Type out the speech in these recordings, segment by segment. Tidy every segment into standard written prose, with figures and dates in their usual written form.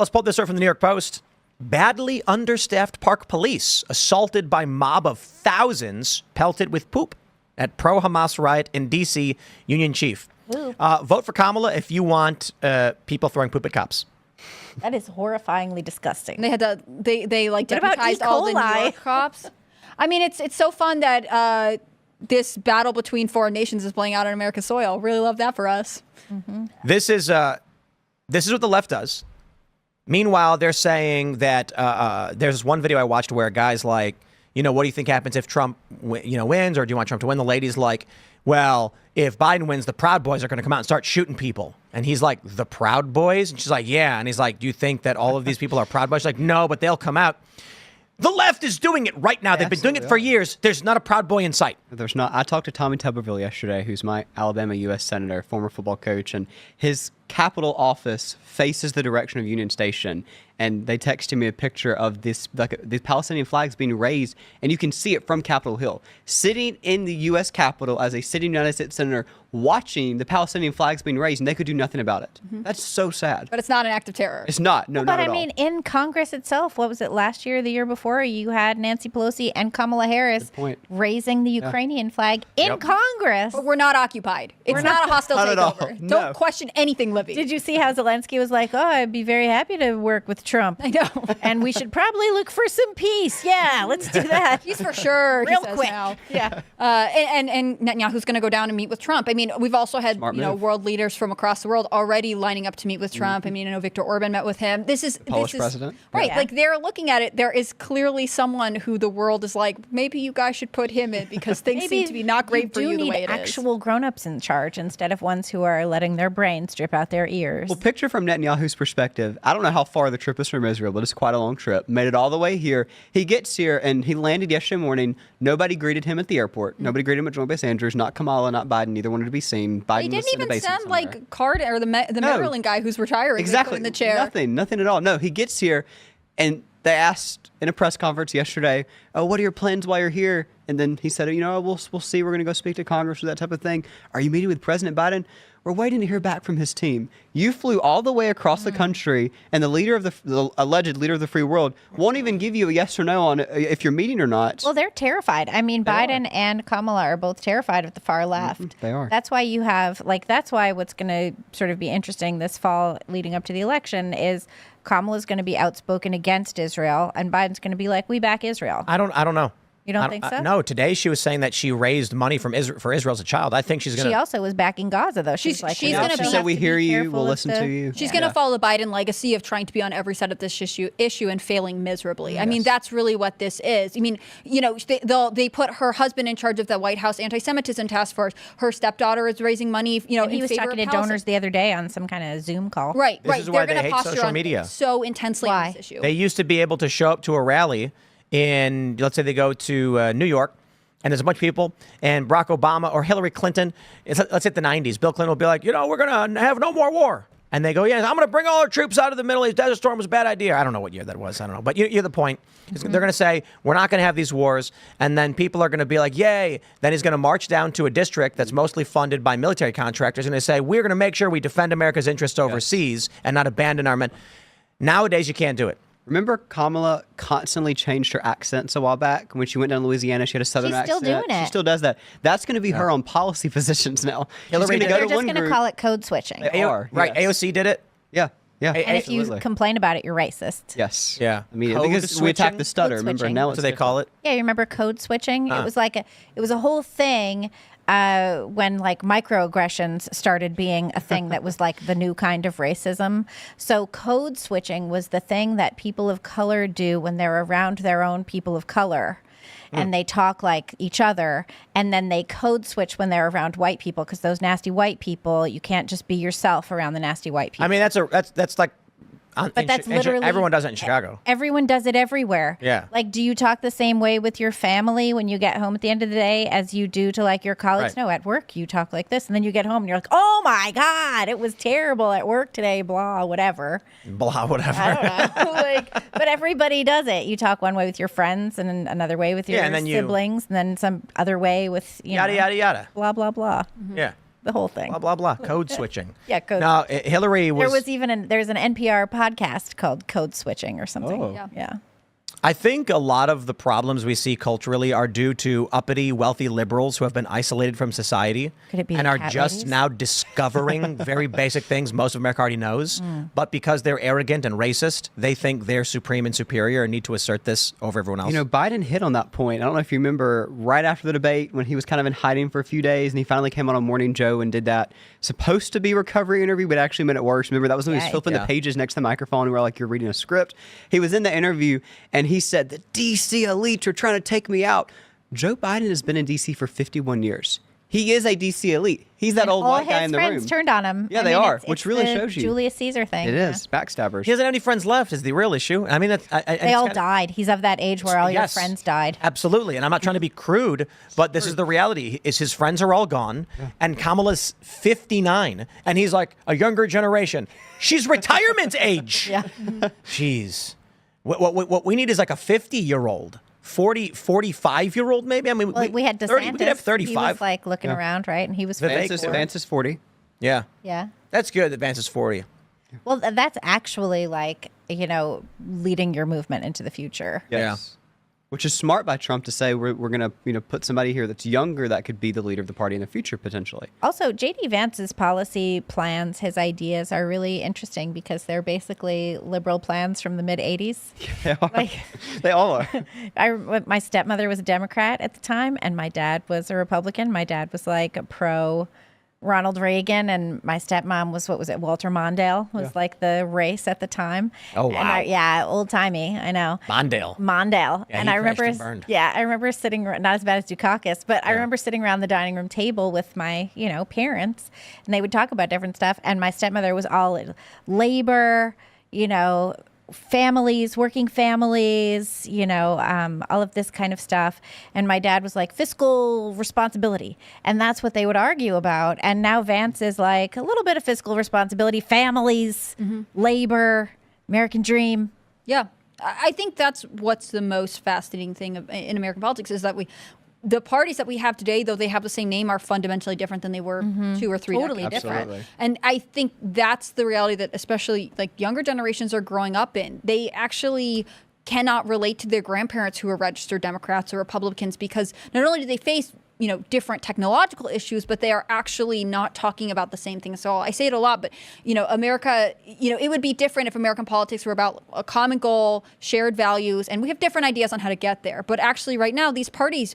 let's pull this up from the New York Post. Badly understaffed park police assaulted by mob of thousands pelted with poop at pro-Hamas riot in D.C. Union Chief. Vote for Kamala if you want people throwing poop at cops. That is horrifyingly disgusting. They had to. They like What about deputized E. all the New coli? York cops. I mean, it's so fun that this battle between foreign nations is playing out on America's soil. Really love that for us. Mm-hmm. This is what the left does. Meanwhile, they're saying that there's one video I watched where a guy's like, what do you think happens if Trump wins, or do you want Trump to win? The lady's like, well, if Biden wins, the Proud Boys are going to come out and start shooting people. And he's like, the Proud Boys? And she's like, yeah. And he's like, do you think that all of these people are Proud Boys? She's like, no, but they'll come out. The left is doing it right now. They've been doing it for years. There's not a Proud Boy in sight. There's not. I talked to Tommy Tuberville yesterday, who's my Alabama U.S. Senator, former football coach, and his Capitol office faces the direction of Union Station. And they texted me a picture of these Palestinian flags being raised, and you can see it from Capitol Hill. Sitting in the U.S. Capitol as a sitting United States Senator, watching the Palestinian flags being raised, and they could do nothing about it. Mm-hmm. That's so sad. But it's not an act of terror. It's not. No, but not at I mean, in Congress itself, what was it, last year, the year before, you had Nancy Pelosi and Kamala Harris raising the Ukrainian flag in Congress. But we're not occupied. It's not a hostile takeover. No. Don't question anything, Libby. Did you see how Zelensky was like, I'd be very happy to work with Trump. I know. And we should probably look for some peace. Yeah, let's do that. He's for sure. Real he says quick. Now. Yeah. And Netanyahu's going to go down and meet with Trump. I mean, we've also had world leaders from across the world already lining up to meet with Trump. I mean, I know Viktor Orban met with him. This is Polish president, right? Yeah. Like they're looking at it. There is clearly someone who the world is like, maybe you guys should put him in because things seem to be not great for you the way it is. You do need actual grown-ups in charge instead of ones who are letting their brains drip out their ears. Well, picture from Netanyahu's perspective. I don't know how far the trip is from Israel, but it's quite a long trip. Made it all the way here. He gets here and he landed yesterday morning. Nobody greeted him at the airport. Nobody greeted him at Joint Base Andrews. Not Kamala, not Biden. Neither wanted to be seen. Biden He was didn't in the even basement send somewhere. like Card or the Maryland guy who's retiring. Exactly. In the chair. Nothing at all. No, he gets here and they asked in a press conference yesterday, oh, what are your plans while you're here? And then he said, we'll see. We're going to go speak to Congress or that type of thing. Are you meeting with President Biden? We're waiting to hear back from his team. You flew all the way across the country, and the leader of the alleged leader of the free world won't even give you a yes or no on if you're meeting or not. Well, they're terrified. I mean, Biden and Kamala are both terrified of the far left. They are. That's why you have, that's why what's going to sort of be interesting this fall leading up to the election is Kamala's going to be outspoken against Israel, and Biden's going to be like, we back Israel. I don't know. You don't think so? No, today she was saying that she raised money for Israel as a child. I think she's going to... She also was backing Gaza, though. She's like, she's gonna she be- said, we hear you, careful we'll of listen to you. She's going to follow the Biden legacy of trying to be on every side of this issue and failing miserably. I mean, that's really what this is. I mean, they put her husband in charge of the White House anti-Semitism task force. Her stepdaughter is raising money, and in he was favor talking of to Palestine. donors the other day on some kind of Zoom call. Right. This is why they hate posture social on media. so intensely on this issue. They used to be able to show up to a rally in, let's say they go to New York, and there's a bunch of people, and Barack Obama or Hillary Clinton, let's hit the 90s, Bill Clinton will be like, we're going to have no more war. And they go, I'm going to bring all our troops out of the Middle East. Desert Storm was a bad idea. I don't know what year that was. I don't know. But you're the point. They're going to say, we're not going to have these wars. And then people are going to be like, yay. Then he's going to march down to a district that's mostly funded by military contractors. And they say, we're going to make sure we defend America's interests overseas and not abandon our men. Nowadays, you can't do it. Remember Kamala constantly changed her accents a while back? When she went down to Louisiana, she had a southern accent. She's still doing it. She still does that. That's going to be her on policy positions now. Hillary She's did going it. to go They're to just one going to group. call it code switching. They are. Right. Yes. AOC did it. Yeah. And And if you absolutely. complain about it, you're racist. Yes. Yeah. I mean, Code because we attacked the stutter, Code remember? switching. Now That's what they call it. Yeah, you remember code switching? It was like it was a whole thing when like microaggressions started being a thing that was like the new kind of racism. So code switching was the thing that people of color do when they're around their own people of color. And they talk like each other, and then they code switch when they're around white people because those nasty white people, you can't just be yourself around the nasty white people. I mean, that's like... But that's literally everyone does it in Chicago. Everyone does it everywhere. Yeah. Like, do you talk the same way with your family when you get home at the end of the day as you do to like your colleagues? Right. No, at work you talk like this, and then you get home and you're like, "Oh my God, it was terrible at work today." Blah, whatever. Blah, whatever. I don't know. But everybody does it. You talk one way with your friends, and then another way with your and then siblings, and then some other way with Yada, yada, yada. blah blah blah. Yeah. the whole thing. Blah, blah, blah. Code switching. Yeah, code Now, Hillary was... There's an NPR podcast called Code Switching or something. Oh. Yeah. I think a lot of the problems we see culturally are due to uppity, wealthy liberals who have been isolated from society Could it be and the are cat just ladies? now discovering very basic things most of America already knows. But because they're arrogant and racist, they think they're supreme and superior and need to assert this over everyone else. You know, Biden hit on that point. I don't know if you remember right after the debate when he was kind of in hiding for a few days and he finally came on Morning Joe and did that supposed to be recovery interview, but actually made it worse. Remember, that was when he was flipping the pages next to the microphone and we were like, you're reading a script. He was in the interview and he said, the DC elites are trying to take me out. Joe Biden has been in DC for 51 years. He is a DC elite. He's that old white guy in the room. All his friends turned on him. Yeah, I they mean, are, it's which really the shows you. Julius Caesar thing. It is. Backstabbers. He doesn't have any friends left is the real issue. I mean, They all died. He's of that age where all your friends died. Absolutely. And I'm not trying to be crude, but this is the reality. Is his friends are all gone, and Kamala's 59, and he's like, a younger generation. She's retirement age. Yeah. Jeez. What we need is like a 50-year-old. 45-year-old maybe. I mean, We had 30, DeSantis. we could have 35. He was like looking around, right? And he was Vivek 54. Vance is 40. Yeah. Yeah. That's good that Vance is 40. Well, that's actually like, leading your movement into the future. Yes. Which is smart by Trump to say we're going to put somebody here that's younger that could be the leader of the party in the future potentially. Also, J.D. Vance's policy plans, his ideas are really interesting because they're basically liberal plans from the mid 80s. They are. Like, They all are. my stepmother was a Democrat at the time, and my dad was a Republican. My dad was like a pro Ronald Reagan, and my stepmom was, Walter Mondale was like the race at the time. Oh, wow. And old timey, I know. Mondale. Yeah, Yeah, and he I remember, crashed and burned. I remember sitting, not as bad as Dukakis, but I remember sitting around the dining room table with my, parents, and they would talk about different stuff. And my stepmother was all labor, families, working families, all of this kind of stuff. And my dad was like fiscal responsibility. And that's what they would argue about. And now Vance is like a little bit of fiscal responsibility, families, labor, American dream. Yeah. I think that's what's the most fascinating thing in American politics is that the parties that we have today, though they have the same name, are fundamentally different than they were 2 or 3 Totally decades ago. different. And I think that's the reality that especially like younger generations are growing up in. They actually cannot relate to their grandparents who are registered Democrats or Republicans because not only do they face different technological issues, but they are actually not talking about the same thing. So I say it a lot, but, America, it would be different if American politics were about a common goal, shared values, and we have different ideas on how to get there. But actually right now, these parties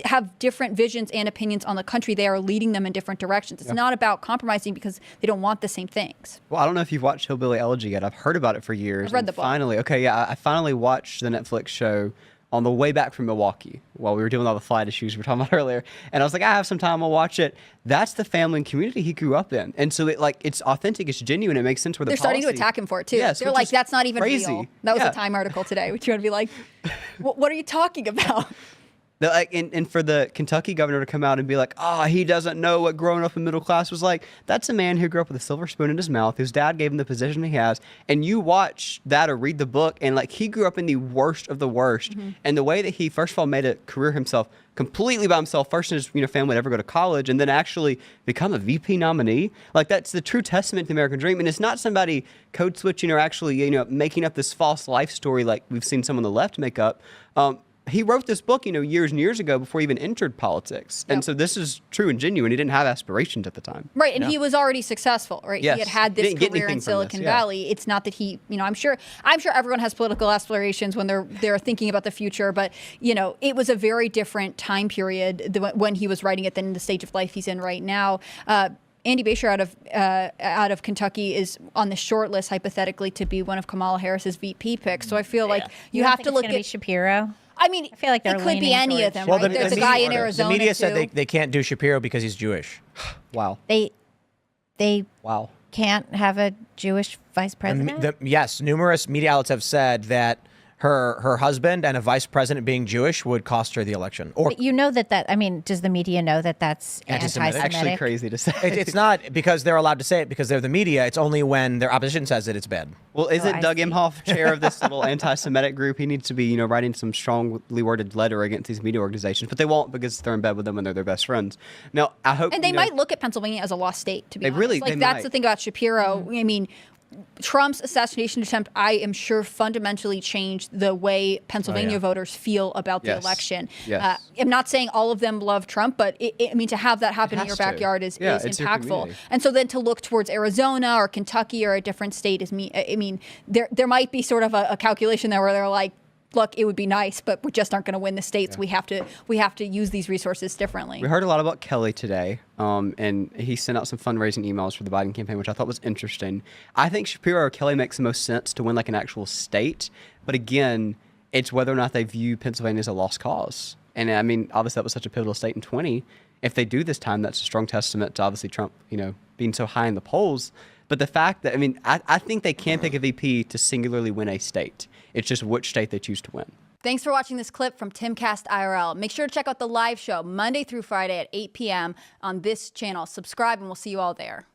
have different visions and opinions on the country. They are leading them in different directions. It's not about compromising because they don't want the same things. Well, I don't know if you've watched Hillbilly Elegy yet. I've heard about it for years. I've read the book. I finally watched the Netflix show on the way back from Milwaukee while we were dealing with all the flight issues we were talking about earlier. And I was like, I have some time, I'll watch it. That's the family and community he grew up in. And so it's authentic, it's genuine, it makes sense where They're starting to attack him for it too. Yes, They're which like, is that's not even crazy. real. That was Yeah. a Time article today, which you're going to be like, what are you talking about? And for the Kentucky governor to come out and be like, he doesn't know what growing up in middle class was like. That's a man who grew up with a silver spoon in his mouth, whose dad gave him the position he has. And you watch that or read the book, and like he grew up in the worst of the worst. Mm-hmm. And the way that he, first of all, made a career himself completely by himself, first in his family would ever go to college, and then actually become a VP nominee. Like that's the true testament to the American dream. And it's not somebody code switching or actually making up this false life story like we've seen some on the left make up. He wrote this book, years and years ago before he even entered politics. And so this is true and genuine. He didn't have aspirations at the time. Right, and he was already successful, right? Yes. He had this career in Silicon Valley. It's not that he, I'm sure everyone has political aspirations when they're thinking about the future, but it was a very different time period when he was writing it than the stage of life he's in right now. Andy Beshear out of Kentucky is on the short list hypothetically to be one of Kamala Harris's VP picks. So I feel like you have to look at Shapiro. I mean, I feel like it could be any of them, Well, right? There's a guy in Arizona, the media too. said they can't do Shapiro because he's Jewish. Wow. They Wow. can't have a Jewish vice president? Yes, numerous media outlets have said that her husband and a vice president being Jewish would cost her the election. Or You know that I mean, does the media know that that's Anti-Semitic. anti-Semitic? Actually, crazy to say. it's not because they're allowed to say it because they're the media. It's only when their opposition says it, it's bad. Well, isn't I Doug see. Emhoff chair of this little anti-Semitic group? He needs to be, writing some strongly worded letter against these media organizations, but they won't because they're in bed with them and they're their best friends. Now, I hope. And they might look at Pennsylvania as a lost state, to be They honest. really- like they that's might. the thing about Shapiro. I mean, Trump's assassination attempt, I am sure, fundamentally changed the way Pennsylvania voters feel about the Yes. election. Yes. I'm not saying all of them love Trump, but I mean, to have that happen in has your to. backyard is Yeah, it's your impactful. community. And so then to look towards Arizona or Kentucky or a different state is I mean, there might be sort of a calculation there where they're like, look, it would be nice, but we just aren't going to win the states. We have to use these resources differently. We heard a lot about Kelly today, and he sent out some fundraising emails for the Biden campaign, which I thought was interesting. I think Shapiro or Kelly makes the most sense to win like an actual state, but again, it's whether or not they view Pennsylvania as a lost cause. And I mean, obviously that was such a pivotal state in 20. If they do this time, that's a strong testament to obviously Trump, being so high in the polls. But the fact that, I think they can pick a VP to singularly win a state. It's just which state they choose to win. Thanks for watching this clip from Timcast IRL. Make sure to check out the live show Monday through Friday at 8 p.m. on this channel. Subscribe and we'll see you all there.